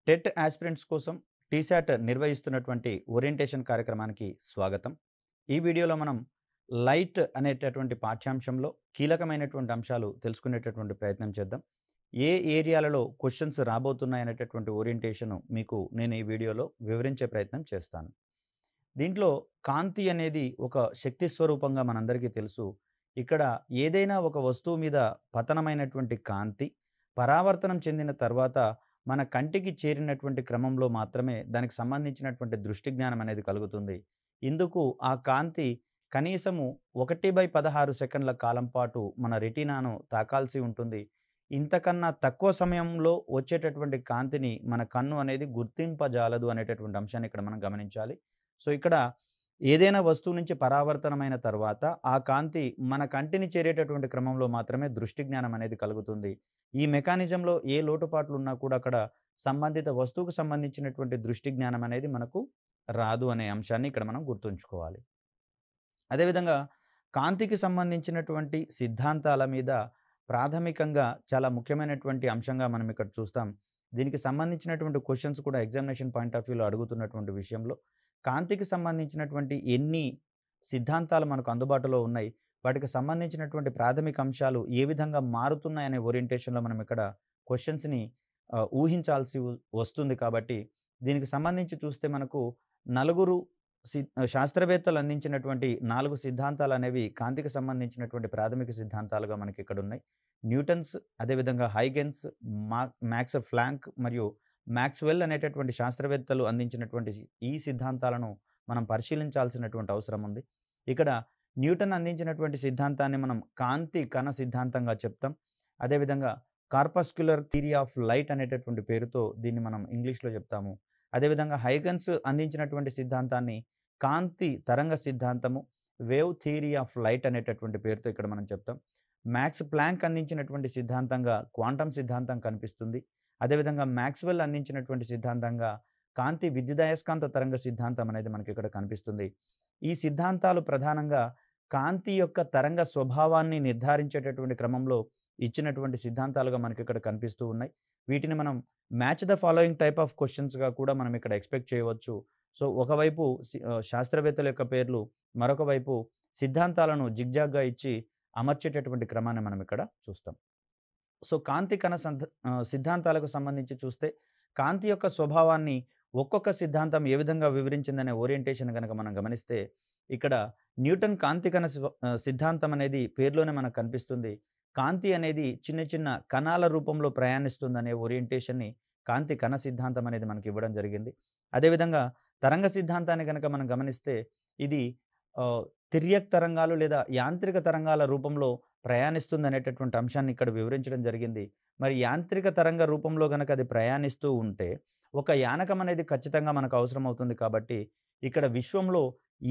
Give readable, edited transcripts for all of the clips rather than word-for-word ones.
TET aspirants కోసం టీశాట్ నిర్వహిస్తున్నటువంటి orientation కార్యక్రమానికి స్వాగతం. ఈ వీడియోలో మనం లైట్ అనేటటువంటి పాఠ్యాంశంలో కీలకమైనటువంటి అంశాలు తెలుసుకునేటటువంటి ప్రయత్నం చేద్దాం. ఏ ఏరియాలలో క్వశ్చన్స్ రాబోతున్నాయనేటటువంటి ఓరియంటేషన్ మీకు నేను ఈ వీడియోలో వివరించే ప్రయత్నం చేస్తాను. దీంట్లో కాంతి అనేది ఒక శక్తి స్వరూపంగా మనందరికీ తెలుసు. ఇక్కడ ఏదైనా ఒక వస్తువు మీద పతనమైనటువంటి కాంతి పరావర్తనం చెందిన తర్వాత మన కంటికి చేరినటువంటి క్రమంలో మాత్రమే దానికి సంబంధించినటువంటి దృష్టి జ్ఞానం అనేది కలుగుతుంది. ఇందుకు ఆ కాంతి కనీసము 1/16 సెకండ్ల కాలం పాటు మన రెటీనాను తాకాల్సి ఉంటుంది. ఇంతకన్నా తక్కువ సమయంలో వచ్చేటటువంటి కాంతిని మన కన్ను అనేది గుర్తింపజాలదు అనేటటువంటి అంశాన్ని ఇక్కడ మనం గమనించాలి. సో, ఇక్కడ ఏదైనా వస్తువు నుంచి పరావర్తనమైన తర్వాత ఆ కాంతి మన కంటిని చేరేటటువంటి క్రమంలో మాత్రమే దృష్టి జ్ఞానం అనేది కలుగుతుంది. ఈ మెకానిజంలో ఏ లోటుపాట్లు ఉన్నా కూడా అక్కడ సంబంధిత వస్తువుకు సంబంధించినటువంటి దృష్టి జ్ఞానం అనేది మనకు రాదు అనే అంశాన్ని ఇక్కడ మనం గుర్తుంచుకోవాలి. అదేవిధంగా కాంతికి సంబంధించినటువంటి సిద్ధాంతాల మీద ప్రాథమికంగా చాలా ముఖ్యమైనటువంటి అంశంగా మనం ఇక్కడ చూస్తాం. దీనికి సంబంధించినటువంటి క్వశ్చన్స్ కూడా ఎగ్జామినేషన్ పాయింట్ ఆఫ్ వ్యూలో అడుగుతున్నటువంటి విషయంలో కాంతికి సంబంధించినటువంటి ఎన్ని సిద్ధాంతాలు మనకు అందుబాటులో ఉన్నాయి, వాటికి సంబంధించినటువంటి ప్రాథమిక అంశాలు ఏ విధంగా మారుతున్నాయనే ఓరియంటేషన్‌లో మనం ఇక్కడ క్వశ్చన్స్‌ని ఊహించాల్సి వస్తుంది కాబట్టి, దీనికి సంబంధించి చూస్తే మనకు నలుగురు శాస్త్రవేత్తలు అందించినటువంటి 4 సిద్ధాంతాలనేవి కాంతికి సంబంధించినటువంటి ప్రాథమిక సిద్ధాంతాలుగా మనకిక్కడున్నాయి. న్యూటన్స్, అదేవిధంగా హైగెన్స్, మ్యాక్స్ ప్లాంక్ మరియు మ్యాక్స్‌వెల్ అనేటటువంటి శాస్త్రవేత్తలు అందించినటువంటి ఈ సిద్ధాంతాలను మనం పరిశీలించాల్సినటువంటి అవసరం ఉంది. ఇక్కడ న్యూటన్ అందించినటువంటి సిద్ధాంతాన్ని మనం కాంతి కణ సిద్ధాంతంగా చెప్తాం. అదేవిధంగా కార్పస్క్యులర్ థియరీ ఆఫ్ లైట్ అనేటటువంటి పేరుతో దీన్ని మనం ఇంగ్లీష్‌లో చెప్తాము. అదేవిధంగా హైగెన్స్ అందించినటువంటి సిద్ధాంతాన్ని కాంతి తరంగ సిద్ధాంతము, వేవ్ థియరీ ఆఫ్ లైట్ అనేటటువంటి పేరుతో ఇక్కడ మనం చెప్తాం. మ్యాక్స్ ప్లాంక్ అందించినటువంటి సిద్ధాంతంగా క్వాంటం సిద్ధాంతం కనిపిస్తుంది. అదేవిధంగా మ్యాక్స్‌వెల్ అందించినటువంటి సిద్ధాంతంగా కాంతి విద్యుదయస్కాంత తరంగ సిద్ధాంతం అనేది మనకి ఇక్కడ కనిపిస్తుంది. ఈ సిద్ధాంతాలు ప్రధానంగా కాంతి యొక్క తరంగ స్వభావాన్ని నిర్ధారించేటటువంటి క్రమంలో ఇచ్చినటువంటి సిద్ధాంతాలుగా మనకి ఇక్కడ కనిపిస్తూ ఉన్నాయి. వీటిని మనం match the following type of క్వెషన్స్‌గా కూడా మనం ఇక్కడ ఎక్స్‌పెక్ట్ చేయవచ్చు. సో, ఒకవైపు శాస్త్రవేత్తల యొక్క పేర్లు, మరొక వైపు సిద్ధాంతాలను జిగ్‌జాగ్‌గా ఇచ్చి అమర్చేటటువంటి క్రమాన్ని మనం ఇక్కడ చూస్తాం. సో, కాంతి కణ సిద్ధాంతాలకు సంబంధించి చూస్తే కాంతి యొక్క స్వభావాన్ని ఒక్కొక్క సిద్ధాంతం ఏ విధంగా వివరించిందనే ఓరియంటేషన్ గనక మనం గమనిస్తే, ఇక్కడ న్యూటన్ కాంతి కణ సిద్ధాంతం అనేది పేరులోనే మనకు కనిపిస్తుంది. కాంతి అనేది చిన్న చిన్న కణాల రూపంలో ప్రయాణిస్తుందనే ఓరియంటేషన్‌ని కాంతి కణ సిద్ధాంతం అనేది మనకి ఇవ్వడం జరిగింది. అదేవిధంగా తరంగ సిద్ధాంతాన్ని గనక మనం గమనిస్తే ఇది తిర్యక్ తరంగాలు లేదా యాంత్రిక తరంగాల రూపంలో ప్రయాణిస్తుందనేటటువంటి అంశాన్ని ఇక్కడ వివరించడం జరిగింది. మరి యాంత్రిక తరంగ రూపంలో గనక అది ప్రయాణిస్తూ ఉంటే ఒక యానకం అనేది ఖచ్చితంగా మనకు అవసరం అవుతుంది కాబట్టి, ఇక్కడ విశ్వంలో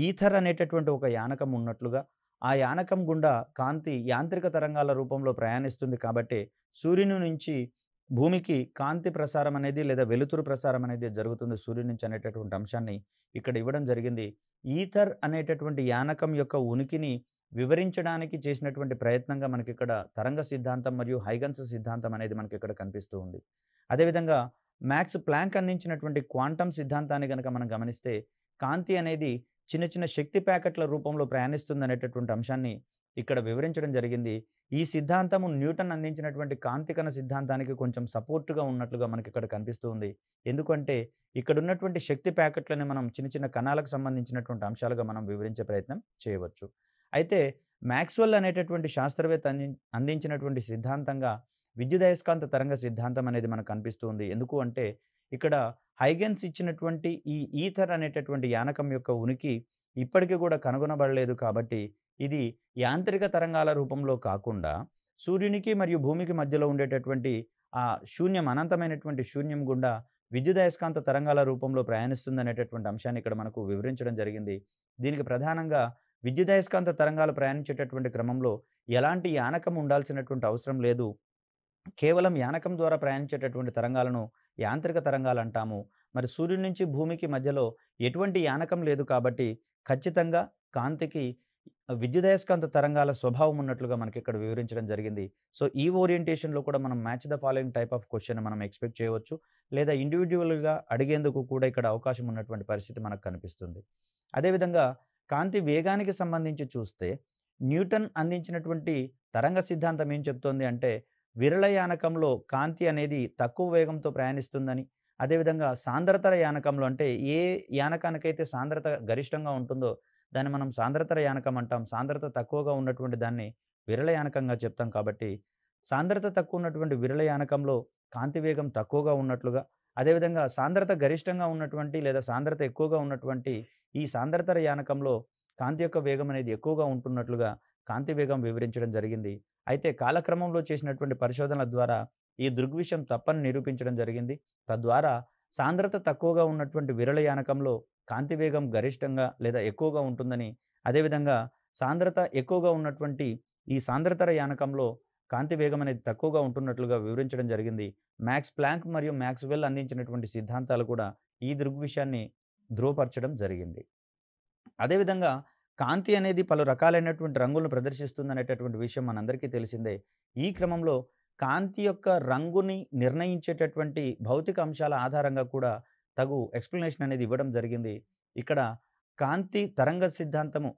ఈథర్ అనేటటువంటి ఒక యానకం ఉన్నట్లుగా, ఆ యానకం గుండా కాంతి యాంత్రిక తరంగాల రూపంలో ప్రయాణిస్తుంది కాబట్టి, సూర్యుని నుంచి భూమికి కాంతి ప్రసారం అనేది లేదా వెలుతురు ప్రసారం అనేది జరుగుతుంది సూర్యుని నుంచి అనేటటువంటి అంశాన్ని ఇక్కడ ఇవ్వడం జరిగింది. ఈథర్ అనేటటువంటి యానకం యొక్క ఉనికిని వివరించడానికి చేసినటువంటి ప్రయత్నంగా మనకిక్కడ తరంగ సిద్ధాంతం మరియు హైగెన్స్ సిద్ధాంతం అనేది మనకిక్కడ కనిపిస్తూ ఉంది. అదేవిధంగా మ్యాక్స్ ప్లాంక్ అందించినటువంటి క్వాంటం సిద్ధాంతాన్ని గనక మనం గమనిస్తే, కాంతి అనేది చిన్న చిన్న శక్తి ప్యాకెట్ల రూపంలో ప్రయాణిస్తుందనేటటువంటి అంశాన్ని ఇక్కడ వివరించడం జరిగింది. ఈ సిద్ధాంతము న్యూటన్ అందించినటువంటి కాంతి కణ సిద్ధాంతానికి కొంచెం సపోర్ట్‌గా ఉన్నట్లుగా మనకిక్కడ కనిపిస్తూ ఉంది. ఎందుకంటే ఇక్కడున్నటువంటి శక్తి ప్యాకెట్లని మనం చిన్న చిన్న కణాలకు సంబంధించినటువంటి అంశాలుగా మనం వివరించే ప్రయత్నం చేయవచ్చు. అయితే మ్యాక్స్‌వెల్ అనేటటువంటి శాస్త్రవేత్త అందించినటువంటి సిద్ధాంతంగా విద్యుదయస్కాంత తరంగ సిద్ధాంతం అనేది మనకు కనిపిస్తూ ఉంది. ఎందుకు అంటే ఇక్కడ హైగెన్స్ ఇచ్చినటువంటి ఈ ఈథర్ అనేటటువంటి యానకం యొక్క ఉనికి ఇప్పటికి కూడా కనుగొనబడలేదు కాబట్టి, ఇది యాంత్రిక తరంగాల రూపంలో కాకుండా సూర్యునికి మరియు భూమికి మధ్యలో ఉండేటటువంటి ఆ శూన్యం, అనంతమైనటువంటి శూన్యం గుండా విద్యుదయస్కాంత తరంగాల రూపంలో ప్రయాణిస్తుందనేటటువంటి అంశాన్ని ఇక్కడ మనకు వివరించడం జరిగింది. దీనికి ప్రధానంగా విద్యుదయస్కాంత తరంగాలు ప్రయాణించేటటువంటి క్రమంలో ఎలాంటి యానకం ఉండాల్సినటువంటి అవసరం లేదు. కేవలం యానకం ద్వారా ప్రయాణించేటటువంటి తరంగాలను యాంత్రిక తరంగాలంటాము. మరి సూర్యుడి నుంచి భూమికి మధ్యలో ఎటువంటి యానకం లేదు కాబట్టి, ఖచ్చితంగా కాంతికి విద్యుదయస్కాంత తరంగాల స్వభావం ఉన్నట్లుగా మనకిక్కడ వివరించడం జరిగింది. సో, ఈ ఓరియంటేషన్‌లో కూడా మనం match the following type of question మనం ఎక్స్‌పెక్ట్ చేయవచ్చు. లేదా ఇండివిడ్యువల్‌గా అడిగేందుకు కూడా ఇక్కడ అవకాశం ఉన్నటువంటి పరిస్థితి మనకు కనిపిస్తుంది. అదేవిధంగా కాంతి వేగానికి సంబంధించి చూస్తే న్యూటన్ అందించినటువంటి తరంగ సిద్ధాంతం ఏం చెప్తోంది అంటే, విరళ యానకంలో కాంతి అనేది తక్కువ వేగంతో ప్రయాణిస్తుందని, అదేవిధంగా సాంద్రతర యానకంలో అంటే ఏ యానకానికైతే సాంద్రత గరిష్టంగా ఉంటుందో దాన్ని మనం సాంద్రతర యానకం అంటాం. సాంద్రత తక్కువగా ఉన్నటువంటి దాన్ని విరళ యానకంగా చెప్తాం కాబట్టి, సాంద్రత తక్కువ ఉన్నటువంటి విరళ యానకంలో కాంతి వేగం తక్కువగా ఉన్నట్లుగా, అదేవిధంగా సాంద్రత గరిష్టంగా ఉన్నటువంటి లేదా సాంద్రత ఎక్కువగా ఉన్నటువంటి ఈ సాంద్రతర యానకంలో కాంతి యొక్క వేగం అనేది ఎక్కువగా ఉంటున్నట్లుగా కాంతి వేగం వివరించడం జరిగింది. అయితే కాలక్రమంలో చేసినటువంటి పరిశోధనల ద్వారా ఈ దృగ్విషయం తప్పని నిరూపించడం జరిగింది. తద్వారా సాంద్రత తక్కువగా ఉన్నటువంటి విరళ యానకంలో కాంతి వేగం గరిష్టంగా లేదా ఎక్కువగా ఉంటుందని, అదేవిధంగా సాంద్రత ఎక్కువగా ఉన్నటువంటి ఈ సాంద్రతర యానకంలో కాంతి వేగం అనేది తక్కువగా ఉంటున్నట్లుగా వివరించడం జరిగింది. మాక్స్ ప్లాంక్ మరియు మాక్స్‌వెల్ అందించినటువంటి సిద్ధాంతాలు కూడా ఈ దృగ్విషయాన్ని ధృవపరచడం జరిగింది. అదేవిధంగా కాంతి అనేది పలు రకాలైనటువంటి రంగులను ప్రదర్శిస్తుందనేటటువంటి విషయం మనందరికీ తెలిసిందే. ఈ క్రమంలో కాంతి యొక్క రంగుని నిర్ణయించేటటువంటి భౌతిక అంశాల ఆధారంగా కూడా తగు ఎక్స్‌ప్లనేషన్ అనేది ఇవ్వడం జరిగింది. ఇక్కడ కాంతి తరంగ సిద్ధాంతము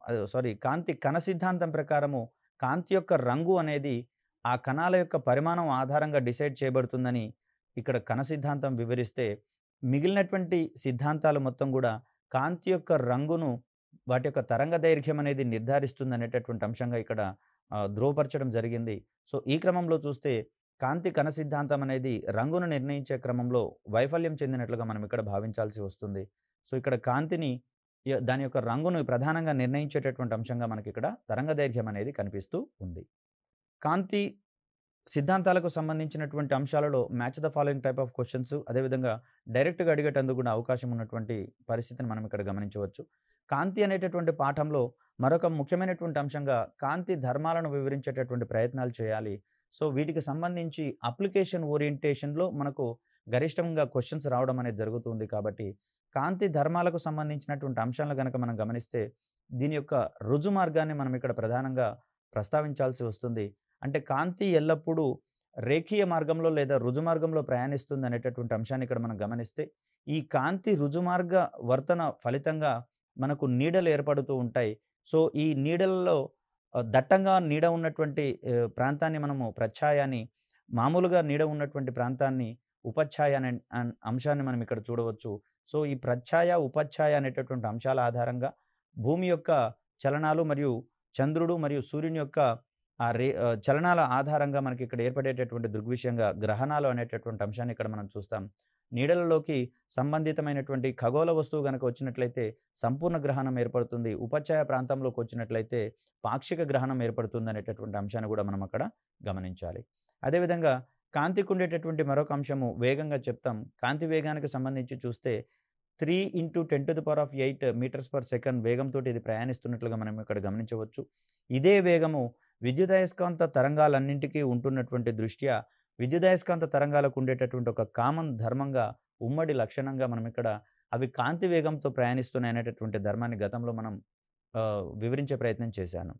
కాంతి కణ సిద్ధాంతం ప్రకారము కాంతి యొక్క రంగు అనేది ఆ కణాల యొక్క పరిమాణం ఆధారంగా డిసైడ్ చేయబడుతుందని ఇక్కడ కణ సిద్ధాంతం వివరిస్తే, మిగిలినటువంటి సిద్ధాంతాలు మొత్తం గూడా కాంతి యొక్క రంగును వాటి యొక్క తరంగ దైర్ఘ్యం అనేది నిర్ధారిస్తుందనేటటువంటి అంశంగా ఇక్కడ ధృవపరచడం జరిగింది. సో, ఈ క్రమంలో చూస్తే కాంతి కణ సిద్ధాంతం అనేది రంగును నిర్ణయించే క్రమంలో వైఫల్యం చెందినట్లుగా మనం ఇక్కడ భావించాల్సి వస్తుంది. సో, ఇక్కడ కాంతిని దాని యొక్క రంగును ప్రధానంగా నిర్ణయించేటటువంటి అంశంగా మనకిక్కడ తరంగ దైర్ఘ్యం అనేది కనిపిస్తూ ఉంది. కాంతి సిద్ధాంతాలకు సంబంధించినటువంటి అంశాలలో match the following type of questions అదేవిధంగా డైరెక్ట్‌గా అడిగేటందుకు కూడా అవకాశం ఉన్నటువంటి పరిస్థితిని మనం ఇక్కడ గమనించవచ్చు. కాంతి అనేటటువంటి పాఠంలో మరొక ముఖ్యమైనటువంటి అంశంగా కాంతి ధర్మాలను వివరించేటటువంటి ప్రయత్నాలు చేయాలి. సో, వీటికి సంబంధించి అప్లికేషన్ ఓరియంటేషన్‌లో మనకు గరిష్టంగా క్వెషన్స్ రావడం అనేది జరుగుతుంది కాబట్టి, కాంతి ధర్మాలకు సంబంధించినటువంటి అంశాలను గనక మనం గమనిస్తే, దీని యొక్క రుజు మార్గాన్ని మనం ఇక్కడ ప్రధానంగా ప్రస్తావించాల్సి వస్తుంది. అంటే కాంతి ఎల్లప్పుడూ రేఖీయ మార్గంలో లేదా రుజు మార్గంలో ప్రయాణిస్తుంది అనేటటువంటి అంశాన్ని ఇక్కడ మనం గమనిస్తే, ఈ కాంతి రుజుమార్గ వర్తన ఫలితంగా మనకు నీడలు ఏర్పడుతూ ఉంటాయి. సో, ఈ నీడలలో దట్టంగా నీడ ఉన్నటువంటి ప్రాంతాన్ని మనము ప్రఛాయ అని, మామూలుగా నీడ ఉన్నటువంటి ప్రాంతాన్ని ఉపఛాయ అనే అంశాన్ని మనం ఇక్కడ చూడవచ్చు. సో, ఈ ప్రఛాయ, ఉపఛాయ అనేటటువంటి అంశాల ఆధారంగా భూమి యొక్క చలనాలు మరియు చంద్రుడు మరియు సూర్యుని యొక్క చలనాల ఆధారంగా మనకి ఇక్కడ ఏర్పడేటటువంటి దృగ్విషయంగా గ్రహణాలు అనేటటువంటి అంశాన్ని ఇక్కడ మనం చూస్తాం. నీడలలోకి సంబంధితమైనటువంటి ఖగోళ వస్తువు గనక వచ్చినట్లయితే సంపూర్ణ గ్రహణం ఏర్పడుతుంది. ఉపఛాయ ప్రాంతంలోకి వచ్చినట్లయితే పాక్షిక గ్రహణం ఏర్పడుతుంది అనేటటువంటి అంశాన్ని కూడా మనం అక్కడ గమనించాలి. అదేవిధంగా కాంతికి ఉండేటటువంటి మరొక అంశము వేగంగా చెప్తాం. కాంతి వేగానికి సంబంధించి చూస్తే 3 × 10⁸ మీటర్స్ పర్ సెకండ్ వేగంతోటి ఇది ప్రయాణిస్తున్నట్లుగా మనం ఇక్కడ గమనించవచ్చు. ఇదే వేగము విద్యుదయస్కాంత తరంగాలన్నింటికీ ఉంటున్నటువంటి దృష్ట్యా విద్యుదయస్కాంత తరంగాలకు ఉండేటటువంటి ఒక కామన్ ధర్మంగా, ఉమ్మడి లక్షణంగా మనం ఇక్కడ అవి కాంతి వేగంతో ప్రయాణిస్తున్నాయి అనేటటువంటి ధర్మాన్ని గతంలో మనం వివరించే ప్రయత్నం చేశాను.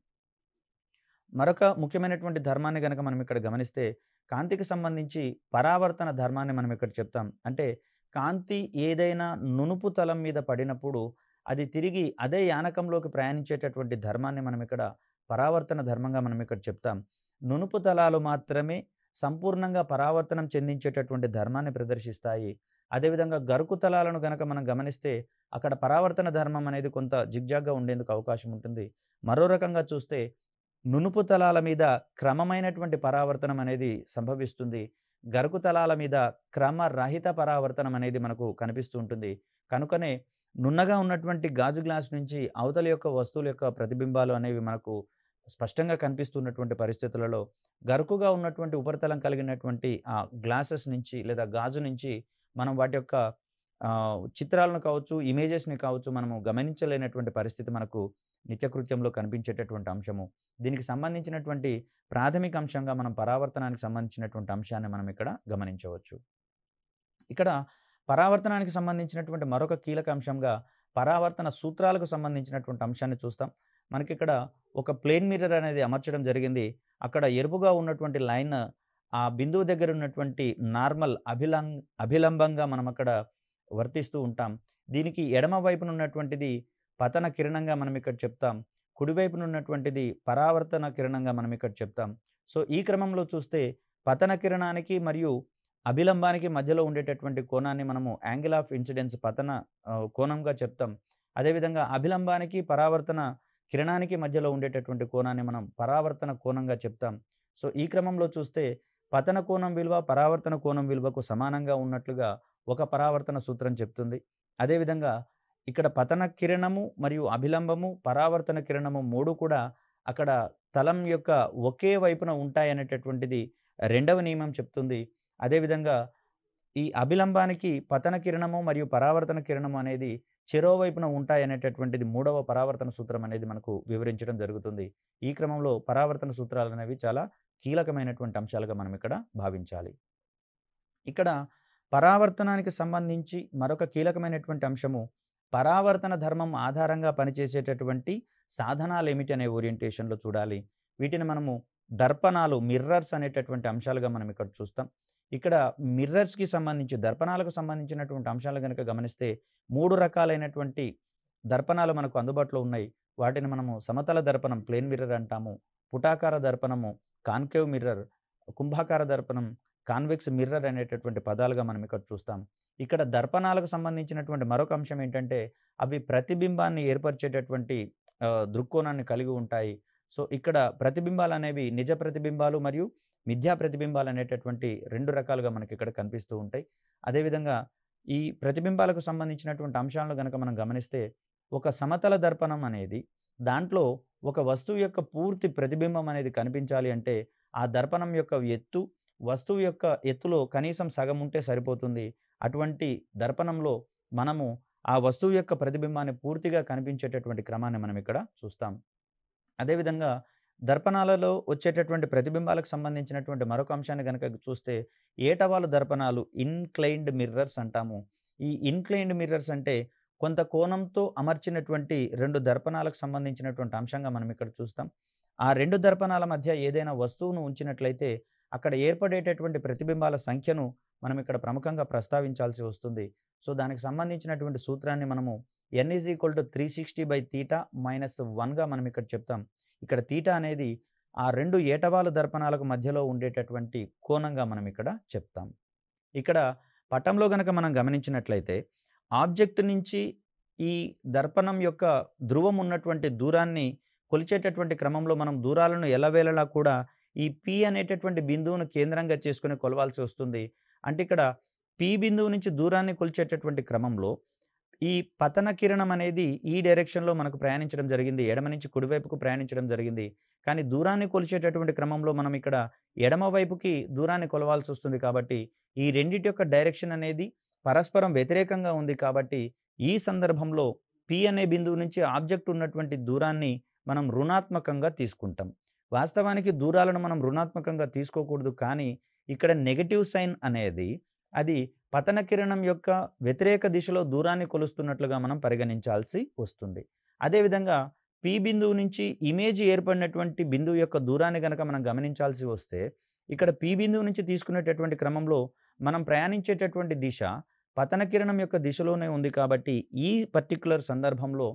మరొక ముఖ్యమైనటువంటి ధర్మాన్ని గనక మనం ఇక్కడ గమనిస్తే, కాంతికి సంబంధించి పరావర్తన ధర్మాన్ని మనం ఇక్కడ చెప్తాం. అంటే కాంతి ఏదైనా నునుపు తలం మీద పడినప్పుడు అది తిరిగి అదే యానకంలోకి ప్రయాణించేటటువంటి ధర్మాన్ని మనం ఇక్కడ పరావర్తన ధర్మంగా మనం ఇక్కడ చెప్తాం. నునుపు తలాలు మాత్రమే సంపూర్ణంగా పరావర్తనం చెందించేటటువంటి ధర్మాన్ని ప్రదర్శిస్తాయి. అదేవిధంగా గరుకు తలాలను గనక మనం గమనిస్తే అక్కడ పరావర్తన ధర్మం అనేది కొంత జిగ్‌జాగ్‌గా ఉండేందుకు అవకాశం ఉంటుంది. మరో రకంగా చూస్తే నునుపు తలాల మీద క్రమమైనటువంటి పరావర్తనం అనేది సంభవిస్తుంది. గరుకు తలాల మీద క్రమరహిత పరావర్తనం అనేది మనకు కనిపిస్తూ ఉంటుంది. కనుకనే నున్నగా ఉన్నటువంటి గాజు గ్లాస్ నుంచి అవతలి యొక్క వస్తువుల యొక్క ప్రతిబింబాలు అనేవి మనకు స్పష్టంగా కనిపిస్తున్నటువంటి పరిస్థితులలో గరుకుగా ఉన్నటువంటి ఉపరితలం కలిగినటువంటి ఆ గ్లాసెస్ నుంచి లేదా గాజు నుంచి మనం వాటి యొక్క చిత్రాలను కావచ్చు, ఇమేజెస్‌ని కావచ్చు మనము గమనించలేనటువంటి పరిస్థితి మనకు నిత్యకృత్యంలో కనిపించేటటువంటి అంశము. దీనికి సంబంధించినటువంటి ప్రాథమిక అంశంగా మనం పరావర్తనానికి సంబంధించినటువంటి అంశాన్ని మనం ఇక్కడ గమనించవచ్చు. ఇక్కడ పరావర్తనానికి సంబంధించినటువంటి మరొక కీలక అంశంగా పరావర్తన సూత్రాలకు సంబంధించినటువంటి అంశాన్ని చూస్తాం. మనకిక్కడ ఒక ప్లేన్ మిర్రర్ అనేది అమర్చడం జరిగింది. అక్కడ ఎరుపుగా ఉన్నటువంటి లైన్ ఆ బిందువు దగ్గర ఉన్నటువంటి నార్మల్ అభిలంబంగా మనం అక్కడ వర్తిస్తూ ఉంటాం. దీనికి ఎడమ వైపున ఉన్నటువంటిది పతన కిరణంగా మనం ఇక్కడ చెప్తాం. కుడివైపున ఉన్నటువంటిది పరావర్తన కిరణంగా మనం ఇక్కడ చెప్తాం. సో, ఈ క్రమంలో చూస్తే పతన కిరణానికి మరియు అభిలంబానికి మధ్యలో ఉండేటటువంటి కోణాన్ని మనము యాంగిల్ ఆఫ్ ఇన్సిడెన్స్ పతన కోణంగా చెప్తాం. అదేవిధంగా అభిలంబానికి, పరావర్తన కిరణానికి మధ్యలో ఉండేటటువంటి కోణాన్ని మనం పరావర్తన కోణంగా చెప్తాం. సో, ఈ క్రమంలో చూస్తే పతన కోణం విలువ, పరావర్తన కోణం విలువకు సమానంగా ఉన్నట్లుగా ఒక పరావర్తన సూత్రం చెప్తుంది. అదేవిధంగా ఇక్కడ పతన కిరణము మరియు అభిలంబము, పరావర్తన కిరణము 3 కూడా అక్కడ తలం యొక్క ఒకే వైపున ఉంటాయనేటటువంటిది రెండవ నియమం చెప్తుంది. అదేవిధంగా ఈ అభిలంబానికి పతన కిరణము మరియు పరావర్తన కిరణము అనేది చెరోవైపున ఉంటాయనేటటువంటిది మూడవ పరావర్తన సూత్రం అనేది మనకు వివరించడం జరుగుతుంది. ఈ క్రమంలో పరావర్తన సూత్రాలు అనేవి చాలా కీలకమైనటువంటి అంశాలుగా మనం ఇక్కడ భావించాలి. ఇక్కడ పరావర్తనానికి సంబంధించి మరొక కీలకమైనటువంటి అంశము పరావర్తన ధర్మం ఆధారంగా పనిచేసేటటువంటి సాధనాలు ఏమిటి అనే ఓరియంటేషన్లో చూడాలి. వీటిని మనము దర్పణాలు, మిర్రర్స్ అనేటటువంటి అంశాలుగా మనం ఇక్కడ చూస్తాం. ఇక్కడ మిర్రర్స్‌కి సంబంధించి, దర్పణాలకు సంబంధించినటువంటి అంశాలు గనుక గమనిస్తే 3 రకాలైనటువంటి దర్పణాలు మనకు అందుబాటులో ఉన్నాయి. వాటిని మనము సమతల దర్పణం, ప్లేన్ మిర్రర్ అంటాము. పుటాకార దర్పణము, కాన్కేవ్ మిర్రర్, కుంభాకార దర్పణం, కాన్వెక్స్ మిర్రర్ అనేటటువంటి పదాలుగా మనం ఇక్కడ చూస్తాం. ఇక్కడ దర్పణాలకు సంబంధించినటువంటి మరొక అంశం ఏంటంటే, అవి ప్రతిబింబాన్ని ఏర్పరిచేటటువంటి దృక్కోణాన్ని కలిగి ఉంటాయి. సో, ఇక్కడ ప్రతిబింబాలనేవి నిజ ప్రతిబింబాలు మరియు మిథ్యా ప్రతిబింబాలు అనేటటువంటి 2 రకాలుగా మనకిక్కడ కనిపిస్తూ ఉంటాయి. అదేవిధంగా ఈ ప్రతిబింబాలకు సంబంధించినటువంటి అంశాలను గనక మనం గమనిస్తే, ఒక సమతల దర్పణం అనేది దాంట్లో ఒక వస్తువు యొక్క పూర్తి ప్రతిబింబం అనేది కనిపించాలి అంటే, ఆ దర్పణం యొక్క ఎత్తు, వస్తువు యొక్క ఎత్తులో కనీసం సగం ఉంటే సరిపోతుంది. అటువంటి దర్పణంలో మనము ఆ వస్తువు యొక్క ప్రతిబింబాన్ని పూర్తిగా కనిపించేటటువంటి క్రమాన్ని మనం ఇక్కడ చూస్తాం. అదేవిధంగా దర్పణాలలో వచ్చేటటువంటి ప్రతిబింబాలకు సంబంధించినటువంటి మరొక అంశాన్ని గనక చూస్తే, ఏటవాలు దర్పణాలు, ఇన్‌క్లైన్డ్ మిర్రర్స్ అంటాము. ఈ ఇన్‌క్లైన్డ్ మిర్రర్స్ అంటే కొంత కోణంతో అమర్చినటువంటి 2 దర్పణాలకు సంబంధించినటువంటి అంశంగా మనం ఇక్కడ చూస్తాం. ఆ 2 దర్పణాల మధ్య ఏదైనా వస్తువును ఉంచినట్లయితే అక్కడ ఏర్పడేటటువంటి ప్రతిబింబాల సంఖ్యను మనం ఇక్కడ ప్రముఖంగా ప్రస్తావించాల్సి వస్తుంది. సో, దానికి సంబంధించినటువంటి సూత్రాన్ని మనము n = 360/θ - 1గా మనం ఇక్కడ చెప్తాం. ఇక్కడ θ అనేది ఆ 2 ఏటవాలు దర్పణాలకు మధ్యలో ఉండేటటువంటి కోణంగా మనం ఇక్కడ చెప్తాం. ఇక్కడ పటంలో గనక మనం గమనించినట్లయితే, ఆబ్జెక్ట్ నుంచి ఈ దర్పణం యొక్క ధ్రువం ఉన్నటువంటి దూరాన్ని కొలిచేటటువంటి క్రమంలో మనం దూరాలను ఎల్లవేళలా కూడా ఈ P అనేటటువంటి బిందువును కేంద్రంగా చేసుకొని కొలవాల్సి వస్తుంది. అంటే ఇక్కడ P బిందువు నుంచి దూరాన్ని కొలిచేటటువంటి క్రమంలో ఈ పతన కిరణం అనేది ఈ డైరెక్షన్‌లో మనకు ప్రయాణించడం జరిగింది. ఎడమ నుంచి కుడివైపుకు ప్రయాణించడం జరిగింది. కానీ దూరాన్ని కొలిచేటటువంటి క్రమంలో మనం ఇక్కడ ఎడమ వైపుకి దూరాన్ని కొలవాల్సి వస్తుంది కాబట్టి, ఈ రెండిటి యొక్క డైరెక్షన్ అనేది పరస్పరం వ్యతిరేకంగా ఉంది కాబట్టి, ఈ సందర్భంలో P అనే బిందువు నుంచి ఆబ్జెక్ట్ ఉన్నటువంటి దూరాన్ని మనం రుణాత్మకంగా తీసుకుంటాం. వాస్తవానికి దూరాలను మనం రుణాత్మకంగా తీసుకోకూడదు. కానీ ఇక్కడ నెగెటివ్ సైన్ అనేది అది పతన కిరణం యొక్క వ్యతిరేక దిశలో దూరాన్ని కొలుస్తున్నట్లుగా మనం పరిగణించాల్సి వస్తుంది. అదేవిధంగా P బిందువు నుంచి ఇమేజ్ ఏర్పడినటువంటి బిందువు యొక్క దూరాన్ని గనక మనం గమనించాల్సి వస్తే, ఇక్కడ P బిందువు నుంచి తీసుకునేటటువంటి క్రమంలో మనం ప్రయాణించేటటువంటి దిశ పతన కిరణం యొక్క దిశలోనే ఉంది కాబట్టి, ఈ పర్టిక్యులర్ సందర్భంలో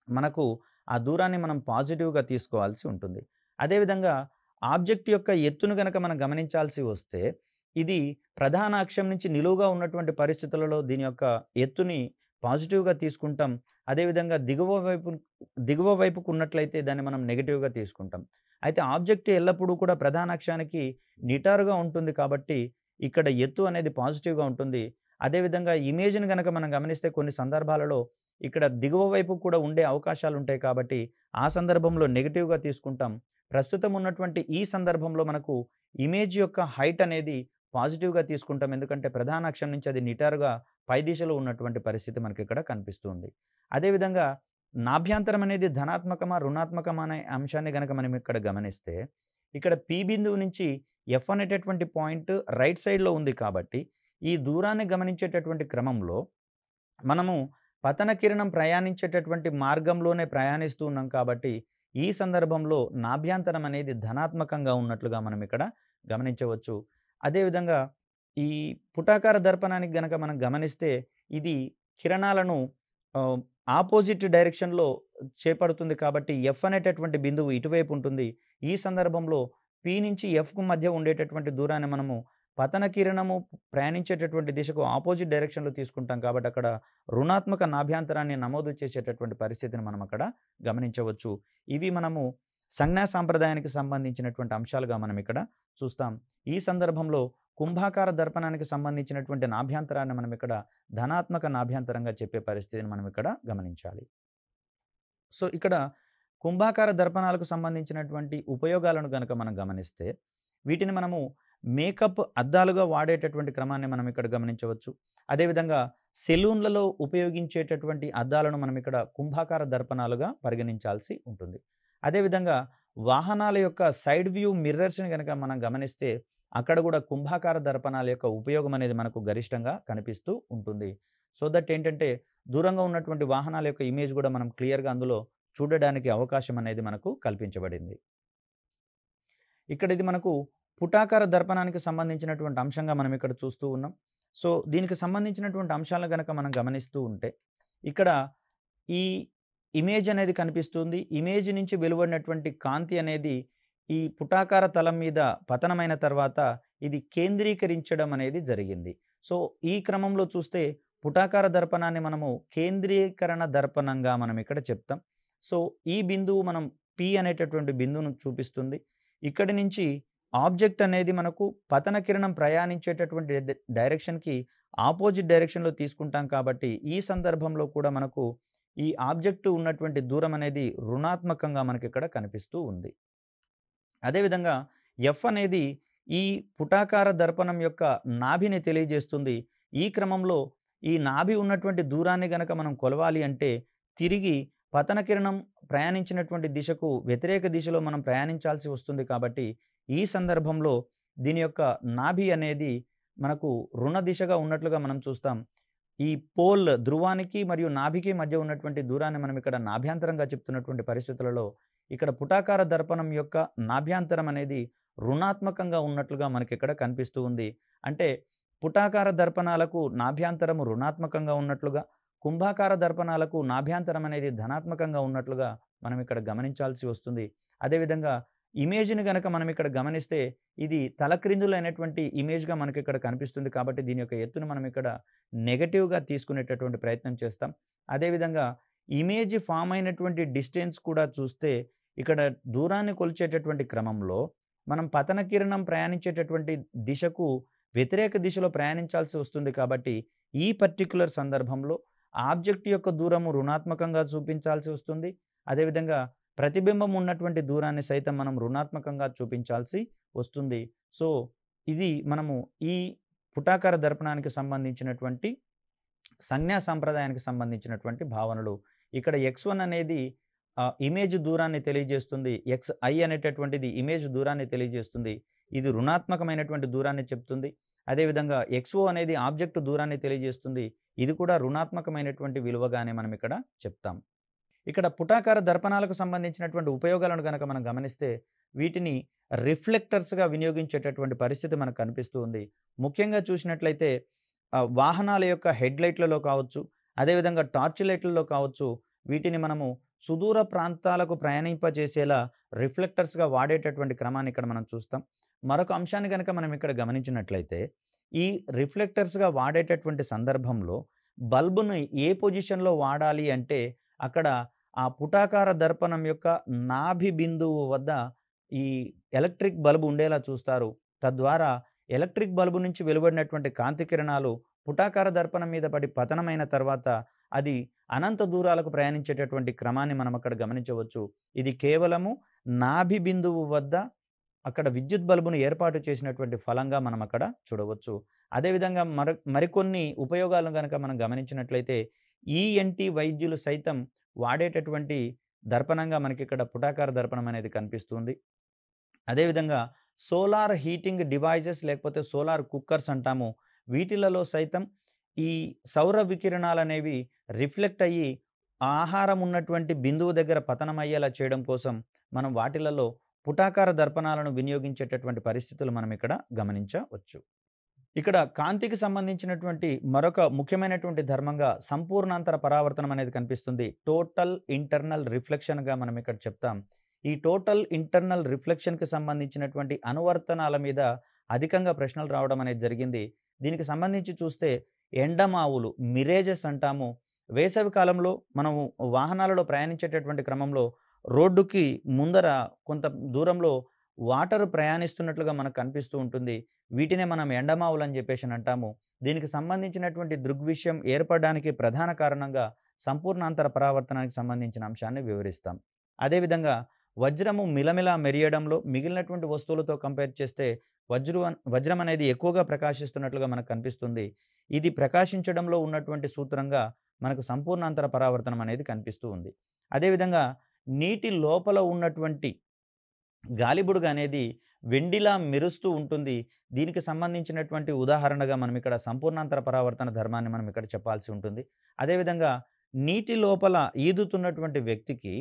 మనకు ఆ దూరాన్ని మనం పాజిటివ్‌గా తీసుకోవాల్సి ఉంటుంది. అదేవిధంగా ఆబ్జెక్ట్ యొక్క ఎత్తును గనక మనం గమనించాల్సి వస్తే, ఇది ప్రధాన అక్షం నుంచి నిలువుగా ఉన్నటువంటి పరిస్థితులలో దీని యొక్క ఎత్తుని పాజిటివ్‌గా తీసుకుంటాం. అదేవిధంగా దిగువ వైపుకు ఉన్నట్లయితే దాన్ని మనం నెగెటివ్‌గా తీసుకుంటాం. అయితే ఆబ్జెక్ట్ ఎల్లప్పుడూ కూడా ప్రధాన అక్షానికి నిటారుగా ఉంటుంది కాబట్టి, ఇక్కడ ఎత్తు అనేది పాజిటివ్‌గా ఉంటుంది. అదేవిధంగా ఇమేజ్‌ని గనక మనం గమనిస్తే కొన్ని సందర్భాలలో ఇక్కడ దిగువ వైపు కూడా ఉండే అవకాశాలు ఉంటాయి కాబట్టి, ఆ సందర్భంలో నెగెటివ్‌గా తీసుకుంటాం. ప్రస్తుతం ఉన్నటువంటి ఈ సందర్భంలో మనకు ఇమేజ్ యొక్క హైట్ అనేది పాజిటివ్‌గా తీసుకుంటాం. ఎందుకంటే ప్రధాన అక్షం నుంచి అది నిటారుగా పై దిశలో ఉన్నటువంటి పరిస్థితి మనకి ఇక్కడ కనిపిస్తుంది. అదేవిధంగా నాభ్యంతరం అనేది ధనాత్మకమా, రుణాత్మకమా అనే అంశాన్ని గనక మనం ఇక్కడ గమనిస్తే, ఇక్కడ P బిందువు నుంచి F అనేటటువంటి పాయింట్ రైట్ సైడ్‌లో ఉంది కాబట్టి, ఈ దూరాన్ని గమనించేటటువంటి క్రమంలో మనము పతన కిరణం ప్రయాణించేటటువంటి మార్గంలోనే ప్రయాణిస్తూ ఉన్నాం కాబట్టి ఈ సందర్భంలో నాభ్యంతరం అనేది ధనాత్మకంగా ఉన్నట్లుగా మనం ఇక్కడ గమనించవచ్చు. అదేవిధంగా ఈ పుటాకార దర్పణానికి గనక మనం గమనిస్తే ఇది కిరణాలను ఆహ్, ఆపోజిట్ డైరెక్షన్‌లో చేపడుతుంది కాబట్టి ఎఫ్ అనేటటువంటి బిందువు ఇటువైపు ఉంటుంది. ఈ సందర్భంలో పి నుంచి ఎఫ్‌కు మధ్య ఉండేటటువంటి దూరాన్ని మనము పతన కిరణము ప్రయాణించేటటువంటి దిశకు ఆపోజిట్ డైరెక్షన్‌లో తీసుకుంటాం కాబట్టి అక్కడ రుణాత్మక నాభ్యంతరాన్ని నమోదు చేసేటటువంటి పరిస్థితిని మనం అక్కడ గమనించవచ్చు. ఇవి మనము సంజ్ఞా సాంప్రదాయానికి సంబంధించినటువంటి అంశాలుగా మనం ఇక్కడ చూస్తాం. ఈ సందర్భంలో కుంభాకార దర్పణానికి సంబంధించినటువంటి నాభ్యంతరాన్ని మనం ఇక్కడ ధనాత్మక నాభ్యంతరంగా చెప్పే పరిస్థితిని మనం ఇక్కడ గమనించాలి. సో, ఇక్కడ కుంభాకార దర్పణాలకు సంబంధించినటువంటి ఉపయోగాలను గనక మనం గమనిస్తే వీటిని మనము మేకప్ అద్దాలుగా వాడేటటువంటి క్రమాన్ని మనం ఇక్కడ గమనించవచ్చు. అదేవిధంగా సెలూన్‌లలో ఉపయోగించేటటువంటి అద్దాలను మనం ఇక్కడ కుంభాకార దర్పణాలుగా పరిగణించాల్సి ఉంటుంది. అదేవిధంగా వాహనాల యొక్క సైడ్ వ్యూ మిర్రర్స్‌ని గనక మనం గమనిస్తే అక్కడ కూడా కుంభాకార దర్పణాల యొక్క ఉపయోగం అనేది మనకు గరిష్టంగా కనిపిస్తూ ఉంటుంది. సో దట్ ఏంటంటే దూరంగా ఉన్నటువంటి వాహనాల యొక్క ఇమేజ్ కూడా మనం క్లియర్‌గా అందులో చూడడానికి అవకాశం అనేది మనకు కల్పించబడింది. ఇక్కడ ఇది మనకు పుటాకార దర్పణానికి సంబంధించినటువంటి అంశంగా మనం ఇక్కడ చూస్తూ ఉన్నాం. సో, దీనికి సంబంధించినటువంటి అంశాలను గనక మనం గమనిస్తూ ఉంటే ఇక్కడ ఈ ఇమేజ్ అనేది కనిపిస్తుంది. ఇమేజ్ నుంచి వెలువడినటువంటి కాంతి అనేది ఈ పుటాకార తలం మీద పతనమైన తర్వాత ఇది కేంద్రీకరించడం అనేది జరిగింది. సో, ఈ క్రమంలో చూస్తే పుటాకార దర్పణాన్ని మనము కేంద్రీకరణ దర్పణంగా మనం ఇక్కడ చెప్తాం. సో, ఈ బిందువు మనం పి అనేటటువంటి బిందువును చూపిస్తుంది. ఇక్కడి నుంచి ఆబ్జెక్ట్ అనేది మనకు పతన కిరణం ప్రయాణించేటటువంటి డైరెక్షన్‌కి ఆపోజిట్ డైరెక్షన్‌లో తీసుకుంటాం కాబట్టి ఈ సందర్భంలో కూడా మనకు ఈ ఆబ్జెక్ట్ ఉన్నటువంటి దూరం అనేది రుణాత్మకంగా మనకిక్కడ కనిపిస్తూ ఉంది. అదేవిధంగా ఎఫ్ అనేది ఈ పుటాకార దర్పణం యొక్క నాభిని తెలియజేస్తుంది. ఈ క్రమంలో ఈ నాభి ఉన్నటువంటి దూరాన్ని గనక మనం కొలవాలి అంటే తిరిగి పతన కిరణం ప్రయాణించినటువంటి దిశకు వ్యతిరేక దిశలో మనం ప్రయాణించాల్సి వస్తుంది కాబట్టి ఈ సందర్భంలో దీని యొక్క నాభి అనేది మనకు రుణ దిశగా ఉన్నట్లుగా మనం చూస్తాం. ఈ పోల్ ధ్రువానికి మరియు నాభికి మధ్య ఉన్నటువంటి దూరాన్ని మనం ఇక్కడ నాభ్యంతరంగా చెప్తున్నటువంటి పరిస్థితులలో ఇక్కడ పుటాకార దర్పణం యొక్క నాభ్యంతరం అనేది రుణాత్మకంగా ఉన్నట్లుగా మనకిక్కడ కనిపిస్తూ ఉంది. అంటే పుటాకార దర్పణాలకు నాభ్యంతరము రుణాత్మకంగా ఉన్నట్లుగా, కుంభాకార దర్పణాలకు నాభ్యంతరం అనేది ధనాత్మకంగా ఉన్నట్లుగా మనం ఇక్కడ గమనించాల్సి వస్తుంది. అదేవిధంగా ఇమేజ్‌ని గనక మనం ఇక్కడ గమనిస్తే ఇది తలక్రిందులైనటువంటి ఇమేజ్‌గా మనకిక్కడ కనిపిస్తుంది కాబట్టి దీని యొక్క ఎత్తును మనం ఇక్కడ నెగెటివ్‌గా తీసుకునేటటువంటి ప్రయత్నం చేస్తాం. అదేవిధంగా ఇమేజ్ ఫార్మ్ అయినటువంటి డిస్టెన్స్ కూడా చూస్తే ఇక్కడ దూరాన్ని కొలిచేటటువంటి క్రమంలో మనం పతన కిరణం ప్రయాణించేటటువంటి దిశకు వ్యతిరేక దిశలో ప్రయాణించాల్సి వస్తుంది కాబట్టి ఈ పర్టిక్యులర్ సందర్భంలో ఆబ్జెక్ట్ యొక్క దూరము రుణాత్మకంగా చూపించాల్సి వస్తుంది. అదేవిధంగా ప్రతిబింబం ఉన్నటువంటి దూరాన్ని సైతం మనం రుణాత్మకంగా చూపించాల్సి వస్తుంది. సో, ఇది మనము ఈ పుటాకార దర్పణానికి సంబంధించినటువంటి సంజ్ఞా సంప్రదాయానికి సంబంధించినటువంటి భావనలు. ఇక్కడ x1 అనేది ఇమేజ్ దూరాన్ని తెలియజేస్తుంది. xi అనేటటువంటిది ఇమేజ్ దూరాన్ని తెలియజేస్తుంది. ఇది రుణాత్మకమైనటువంటి దూరాన్ని చెప్తుంది. అదేవిధంగా xo అనేది ఆబ్జెక్ట్ దూరాన్ని తెలియజేస్తుంది. ఇది కూడా రుణాత్మకమైనటువంటి విలువగానే మనం ఇక్కడ చెప్తాం. ఇక్కడ పుటాకార దర్పణాలకు సంబంధించినటువంటి ఉపయోగాలను గనక మనం గమనిస్తే వీటిని రిఫ్లెక్టర్స్‌గా వినియోగించేటటువంటి పరిస్థితి మనకు కనిపిస్తూ ఉంది. ముఖ్యంగా చూసినట్లయితే వాహనాల యొక్క హెడ్‌లైట్‌లలో కావచ్చు, అదేవిధంగా టార్చ్ లైట్‌లలో కావచ్చు, వీటిని మనము సుదూర ప్రాంతాలకు ప్రయాణింపజేసేలా రిఫ్లెక్టర్స్‌గా వాడేటటువంటి క్రమాన్ని ఇక్కడ మనం చూస్తాం. మరొక అంశాన్ని గనక మనం ఇక్కడ గమనించినట్లయితే ఈ రిఫ్లెక్టర్స్‌గా వాడేటటువంటి సందర్భంలో బల్బును ఏ పొజిషన్‌లో వాడాలి అంటే అక్కడ ఆ పుటాకార దర్పణం యొక్క నాభి బిందువు వద్ద ఈ ఎలక్ట్రిక్ బల్బు ఉండేలా చూస్తారు. తద్వారా ఎలక్ట్రిక్ బల్బు నుంచి వెలువడినటువంటి కాంతి కిరణాలు పుటాకార దర్పణం మీద పడి పతనమైన తర్వాత అది అనంత దూరాలకు ప్రయాణించేటటువంటి క్రమాన్ని మనం అక్కడ గమనించవచ్చు. ఇది కేవలము నాభి బిందువు వద్ద అక్కడ విద్యుత్ బల్బును ఏర్పాటు చేసినటువంటి ఫలంగా మనం అక్కడ చూడవచ్చు. అదేవిధంగా మరికొన్ని ఉపయోగాలను గనక మనం గమనించినట్లయితే ఈఎన్‌టీ వైద్యులు సైతం వాడేటటువంటి దర్పణంగా మనకిక్కడ పుటాకార దర్పణం అనేది కనిపిస్తుంది. అదేవిధంగా సోలార్ హీటింగ్ డివైజెస్ లేకపోతే సోలార్ కుక్కర్స్ అంటాము. వీటిలలో సైతం ఈ సౌర వికిరణాలనేవి రిఫ్లెక్ట్ అయ్యి ఆహారం ఉన్నటువంటి బిందువు దగ్గర పతనమయ్యేలా చేయడం కోసం మనం వాటిలలో పుటాకార దర్పణాలను వినియోగించేటటువంటి పరిస్థితులు మనం ఇక్కడ గమనించవచ్చు. ఇక్కడ కాంతికి సంబంధించినటువంటి మరొక ముఖ్యమైనటువంటి ధర్మంగా సంపూర్ణాంతర పరావర్తనం అనేది కనిపిస్తుంది. టోటల్ ఇంటర్నల్ రిఫ్లెక్షన్‌గా మనం ఇక్కడ చెప్తాం. ఈ టోటల్ ఇంటర్నల్ రిఫ్లెక్షన్‌కి సంబంధించినటువంటి అనువర్తనాల మీద అధికంగా ప్రశ్నలు రావడం అనేది జరిగింది. దీనికి సంబంధించి చూస్తే ఎండమావులు మిరేజెస్ అంటాము. వేసవి కాలంలో మనము వాహనాలలో ప్రయాణించేటటువంటి క్రమంలో రోడ్డుకి ముందర కొంత దూరంలో వాటర్ ప్రయాణిస్తున్నట్లుగా మనకు కనిపిస్తూ ఉంటుంది. వీటినే మనం ఎండమావులని చెప్పేసి అంటాము. దీనికి సంబంధించినటువంటి దృగ్విషయం ఏర్పడడానికి ప్రధాన కారణంగా సంపూర్ణాంతర పరావర్తనానికి సంబంధించిన అంశాన్ని వివరిస్తాం. అదేవిధంగా వజ్రము మిలమిలా మెరియడంలో మిగిలినటువంటి వస్తువులతో కంపేర్ చేస్తే వజ్రం అనేది ఎక్కువగా ప్రకాశిస్తున్నట్లుగా మనకు కనిపిస్తుంది. ఇది ప్రకాశించడంలో ఉన్నటువంటి సూత్రంగా మనకు సంపూర్ణాంతర పరావర్తనం అనేది కనిపిస్తూ ఉంది. అదేవిధంగా నీటి లోపల ఉన్నటువంటి గాలిబుడగ అనేది వెండిలా మెరుస్తూ ఉంటుంది. దీనికి సంబంధించినటువంటి ఉదాహరణగా మనం ఇక్కడ సంపూర్ణాంతర పరావర్తన ధర్మాన్ని మనం ఇక్కడ చెప్పాల్సి ఉంటుంది. అదేవిధంగా నీటి లోపల ఈదుతున్నటువంటి వ్యక్తికి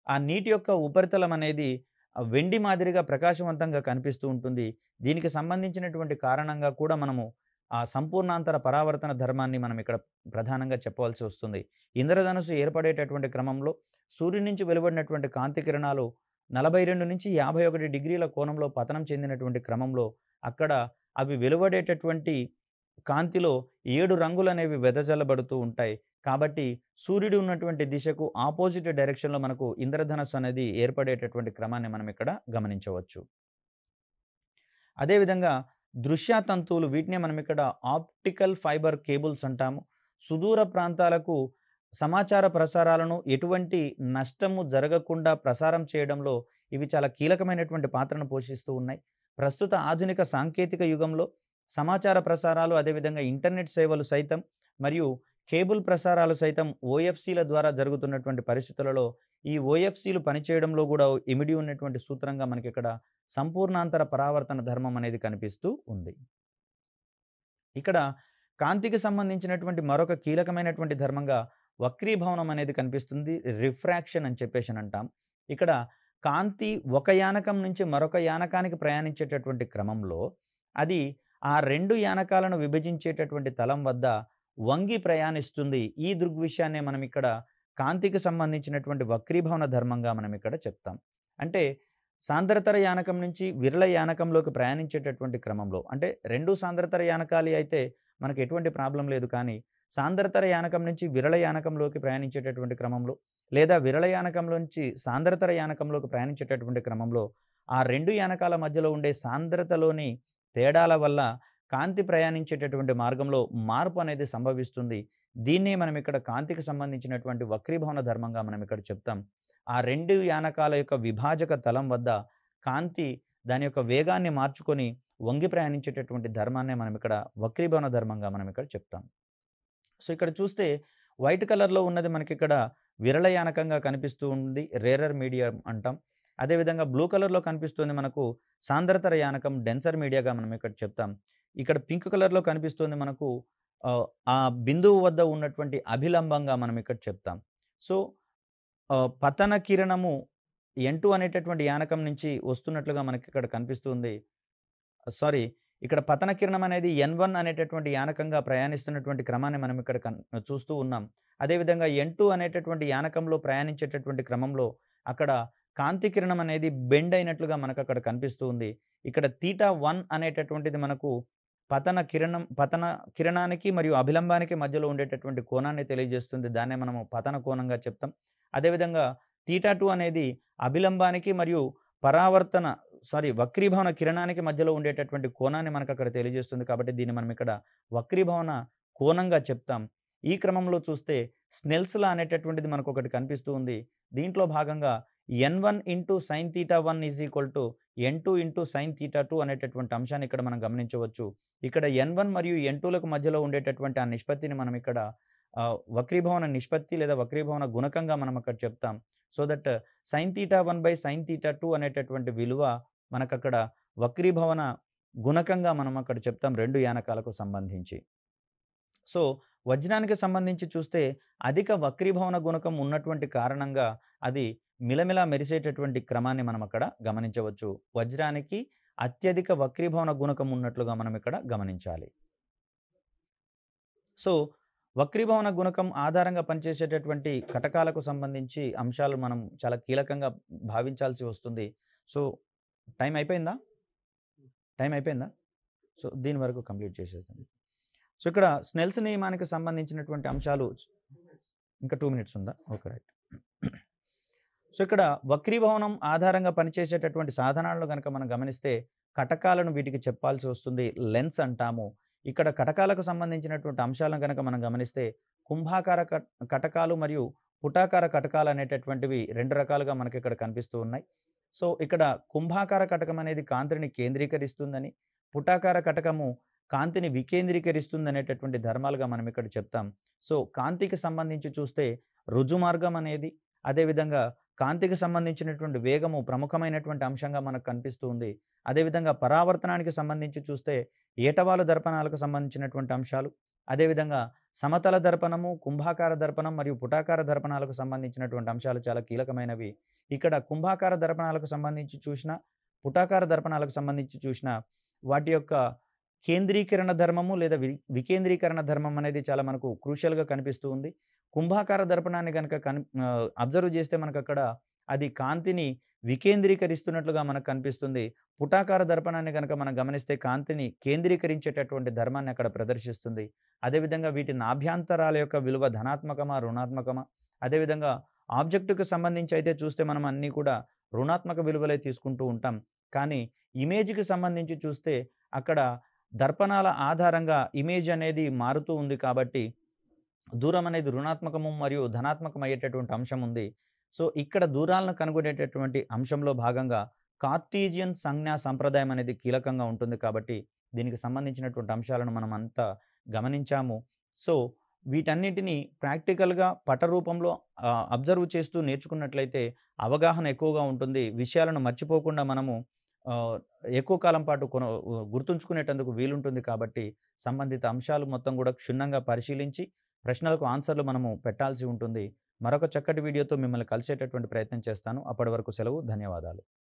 ఆ నీటి యొక్క ఉపరితలం అనేది వెండి మాదిరిగా ప్రకాశవంతంగా కనిపిస్తూ ఉంటుంది. దీనికి సంబంధించినటువంటి కారణంగా కూడా మనము ఆ సంపూర్ణాంతర పరావర్తన ధర్మాన్ని మనం ఇక్కడ ప్రధానంగా చెప్పవలసి వస్తుంది. ఇంద్రధనుస్సు ఏర్పడేటటువంటి క్రమంలో సూర్యుని నుంచి వెలువడినటువంటి కాంతి కిరణాలు 42-51 డిగ్రీల కోణంలో పతనం చెందినటువంటి క్రమంలో అక్కడ అవి వెలువడేటటువంటి కాంతిలో 7 రంగులనేవి వెదజల్లబడుతూ ఉంటాయి. కాబట్టి సూర్యుడు ఉన్నటువంటి దిశకు ఆపోజిట్ డైరెక్షన్‌లో మనకు ఇంద్రధనస్సు అనేది ఏర్పడేటటువంటి క్రమాన్ని మనం ఇక్కడ గమనించవచ్చు. అదేవిధంగా దృశ్య తంతువులు వీటినే మనం ఇక్కడ ఆప్టికల్ ఫైబర్ కేబుల్స్ అంటాము. సుదూర ప్రాంతాలకు సమాచార ప్రసారాలను ఎటువంటి నష్టము జరగకుండా ప్రసారం చేయడంలో ఇవి చాలా కీలకమైనటువంటి పాత్రను పోషిస్తూ ఉన్నాయి. ప్రస్తుత ఆధునిక సాంకేతిక యుగంలో సమాచార ప్రసారాలు అదేవిధంగా ఇంటర్నెట్ సేవలు సైతం మరియు కేబుల్ ప్రసారాలు సైతం ఓఎఫ్సీల ద్వారా జరుగుతున్నటువంటి పరిస్థితులలో ఈ ఓఎఫ్సీలు పనిచేయడంలో కూడా ఇమిడి ఉన్నటువంటి సూత్రంగా మనకి ఇక్కడ సంపూర్ణాంతర పరావర్తన ధర్మం అనేది కనిపిస్తూ ఉంది. ఇక్కడ కాంతికి సంబంధించినటువంటి మరొక కీలకమైనటువంటి ధర్మంగా వక్రీభవనం అనేది కనిపిస్తుంది. రిఫ్రాక్షన్ అని చెప్పేసి అంటాం. ఇక్కడ కాంతి ఒక యానకం నుంచి మరొక యానకానికి ప్రయాణించేటటువంటి క్రమంలో అది ఆ 2 యానకాలను విభజించేటటువంటి తలం వద్ద వంగి ప్రయాణిస్తుంది. ఈ దృగ్విషయాన్నే మనం ఇక్కడ కాంతికి సంబంధించినటువంటి వక్రీభవన ధర్మంగా మనం ఇక్కడ చెప్తాం. అంటే సాంద్రతర యానకం నుంచి విరళ యానకంలోకి ప్రయాణించేటటువంటి క్రమంలో అంటే 2 సాంద్రతర యానకాలు అయితే మనకు ఎటువంటి ప్రాబ్లం లేదు. కానీ సాంద్రతర యానకం నుంచి విరళ యానకంలోకి ప్రయాణించేటటువంటి క్రమంలో లేదా విరళ యానకంలోంచి సాంద్రతర యానకంలోకి ప్రయాణించేటటువంటి క్రమంలో ఆ 2 యానకాల మధ్యలో ఉండే సాంద్రతలోని తేడాల వల్ల కాంతి ప్రయాణించేటటువంటి మార్గంలో మార్పు అనేది సంభవిస్తుంది. దీన్నే మనం ఇక్కడ కాంతికి సంబంధించినటువంటి వక్రీభవన ధర్మంగా మనం ఇక్కడ చెప్తాం. ఆ 2 యానకాల యొక్క విభాజక తలం వద్ద కాంతి దాని యొక్క వేగాన్ని మార్చుకొని వంగి ప్రయాణించేటటువంటి ధర్మాన్నే మనం ఇక్కడ వక్రీభవన ధర్మంగా మనం ఇక్కడ చెప్తాం. సో ఇక్కడ చూస్తే వైట్ కలర్‌లో ఉన్నది మనకి ఇక్కడ విరళ యానకంగా కనిపిస్తూ ఉంది. రేరర్ మీడియం అంటాం. అదేవిధంగా బ్లూ కలర్‌లో కనిపిస్తుంది మనకు సాంద్రతర యానకం డెన్సర్ మీడియాగా మనం ఇక్కడ చెప్తాం. ఇక్కడ పింక్ కలర్‌లో కనిపిస్తుంది మనకు ఆ బిందువు వద్ద ఉన్నటువంటి అభిలంబంగా మనం ఇక్కడ చెప్తాం. సో పతన కిరణము N2 అనేటటువంటి యానకం నుంచి వస్తున్నట్లుగా మనకి ఇక్కడ కనిపిస్తుంది. ఇక్కడ పతన కిరణం అనేది N1 అనేటటువంటి యానకంగా ప్రయాణిస్తున్నటువంటి క్రమాన్ని మనం ఇక్కడ చూస్తూ ఉన్నాం. అదేవిధంగా N2 అనేటటువంటి యానకంలో ప్రయాణించేటటువంటి క్రమంలో అక్కడ కాంతి కిరణం అనేది బెండ్ అయినట్లుగా మనకు అక్కడ కనిపిస్తూ ఉంది. ఇక్కడ θ1 అనేటటువంటిది మనకు పతన కిరణానికి మరియు అభిలంబానికి మధ్యలో ఉండేటటువంటి కోణాన్ని తెలియజేస్తుంది. దాన్నే మనము పతన కోణంగా చెప్తాం. అదేవిధంగా θ2 అనేది అభిలంబానికి మరియు వక్రీభవన కిరణానికి మధ్యలో ఉండేటటువంటి కోణాన్ని మనకు అక్కడ తెలియజేస్తుంది. కాబట్టి దీన్ని మనం ఇక్కడ వక్రీభవన కోణంగా చెప్తాం. ఈ క్రమంలో చూస్తే స్నెల్స్ లా అనేటటువంటిది మనకు ఒకటి కనిపిస్తూ ఉంది. దీంట్లో భాగంగా N1 × sin θ1 = N2 × sin θ2 అనేటటువంటి అంశాన్ని ఇక్కడ మనం గమనించవచ్చు. ఇక్కడ N1 మరియు N2లకు మధ్యలో ఉండేటటువంటి ఆ నిష్పత్తిని మనం ఇక్కడ వక్రీభవన నిష్పత్తి లేదా వక్రీభవన గుణకంగా మనం అక్కడ చెప్తాం. సో దట్ sin θ1/sin θ2 అనేటటువంటి విలువ మనకక్కడ వక్రీభవన గుణకంగా మనం అక్కడ చెప్తాం 2 యానకాలకు సంబంధించి. సో, వజ్రానికి సంబంధించి చూస్తే అధిక వక్రీభవన గుణకం ఉన్నటువంటి కారణంగా అది మిలమిలా మెరిసేటటువంటి క్రమాన్ని మనం అక్కడ గమనించవచ్చు. వజ్రానికి అత్యధిక వక్రీభవన గుణకం ఉన్నట్లుగా మనం ఇక్కడ గమనించాలి. సో, వక్రీభవన గుణకం ఆధారంగా పనిచేసేటటువంటి కటకాలకు సంబంధించి అంశాలు మనం చాలా కీలకంగా భావించాల్సి వస్తుంది. సో, టైం అయిపోయిందా? టైం అయిపోయిందా? సో, దీని వరకు కంప్లీట్ చేసేద్దాం. సో, ఇక్కడ స్నెల్స్ నియమానికి సంబంధించినటువంటి అంశాలు ఇంకా 2 మినిట్స్ ఉందా? ఓకే. రైట్. సో, ఇక్కడ వక్రీభవనం ఆధారంగా పనిచేసేటటువంటి సాధనాలను గనక మనం గమనిస్తే కటకాలను వీటికి చెప్పాల్సి వస్తుంది. లెన్స్ అంటాము. ఇక్కడ కటకాలకు సంబంధించినటువంటి అంశాలను గనక మనం గమనిస్తే కుంభాకార కటకాలు మరియు పుటాకార కటకాలు అనేటటువంటివి 2 రకాలుగా మనకి ఇక్కడ కనిపిస్తూ ఉన్నాయి. సో, ఇక్కడ కుంభాకార కటకం అనేది కాంతిని కేంద్రీకరిస్తుందని, పుటాకార కటకము కాంతిని వికేంద్రీకరిస్తుందనేటటువంటి ధర్మాలుగా మనం ఇక్కడ చెప్తాం. సో, కాంతికి సంబంధించి చూస్తే రుజుమార్గం అనేది, అదేవిధంగా కాంతికి సంబంధించినటువంటి వేగము ప్రముఖమైనటువంటి అంశంగా మనకు కనిపిస్తూ ఉంది. అదేవిధంగా పరావర్తనానికి సంబంధించి చూస్తే ఏటవాలు దర్పణాలకు సంబంధించినటువంటి అంశాలు, అదేవిధంగా సమతల దర్పణము, కుంభాకార దర్పణం మరియు పుటాకార దర్పణాలకు సంబంధించినటువంటి అంశాలు చాలా కీలకమైనవి. ఇక్కడ కుంభాకార దర్పణాలకు సంబంధించి చూసినా, పుటాకార దర్పణాలకు సంబంధించి చూసినా వాటి యొక్క కేంద్రీకరణ ధర్మము లేదా వికేంద్రీకరణ ధర్మం అనేది చాలా మనకు క్రూషియల్‌గా కనిపిస్తూ ఉంది. కుంభాకార దర్పణాన్ని గనక అబ్జర్వ్ చేస్తే మనకక్కడ అది కాంతిని వికేంద్రీకరిస్తున్నట్లుగా మనకు కనిపిస్తుంది. పుటాకార దర్పణాన్ని గనక మనం గమనిస్తే కాంతిని కేంద్రీకరించేటటువంటి ధర్మాన్ని అక్కడ ప్రదర్శిస్తుంది. అదేవిధంగా వీటి నాభ్యంతరాల యొక్క విలువ ధనాత్మకమా, రుణాత్మకమా? అదేవిధంగా ఆబ్జెక్ట్‌కి సంబంధించి అయితే చూస్తే మనం అన్నీ కూడా రుణాత్మక విలువలే తీసుకుంటూ ఉంటాం. కానీ ఇమేజ్‌కి సంబంధించి చూస్తే అక్కడ దర్పణాల ఆధారంగా ఇమేజ్ అనేది మారుతూ ఉంది కాబట్టి దూరం అనేది రుణాత్మకము మరియు ధనాత్మకం అయ్యేటటువంటి అంశం ఉంది. సో, ఇక్కడ దూరాలను కనుగొనేటటువంటి అంశంలో భాగంగా కార్టీజియన్ సంజ్ఞా సంప్రదాయం అనేది కీలకంగా ఉంటుంది కాబట్టి దీనికి సంబంధించినటువంటి అంశాలను మనం అంతా గమనించాము. సో, వీటన్నిటిని ప్రాక్టికల్‌గా పటరూపంలో అబ్జర్వ్ చేస్తూ నేర్చుకున్నట్లయితే అవగాహన ఎక్కువగా ఉంటుంది. విషయాలను మర్చిపోకుండా మనము ఆహ్, ఎక్కువ కాలం పాటు గుర్తుంచుకునేటందుకు వీలుంటుంది కాబట్టి సంబంధిత అంశాలు మొత్తం కూడా క్షుణ్ణంగా పరిశీలించి ప్రశ్నలకు ఆన్సర్‌లు మనము పెట్టాల్సి ఉంటుంది. మరొక చక్కటి వీడియోతో మిమ్మల్ని కలిసేటటువంటి ప్రయత్నం చేస్తాను. అప్పటి వరకు సెలవు. ధన్యవాదాలు.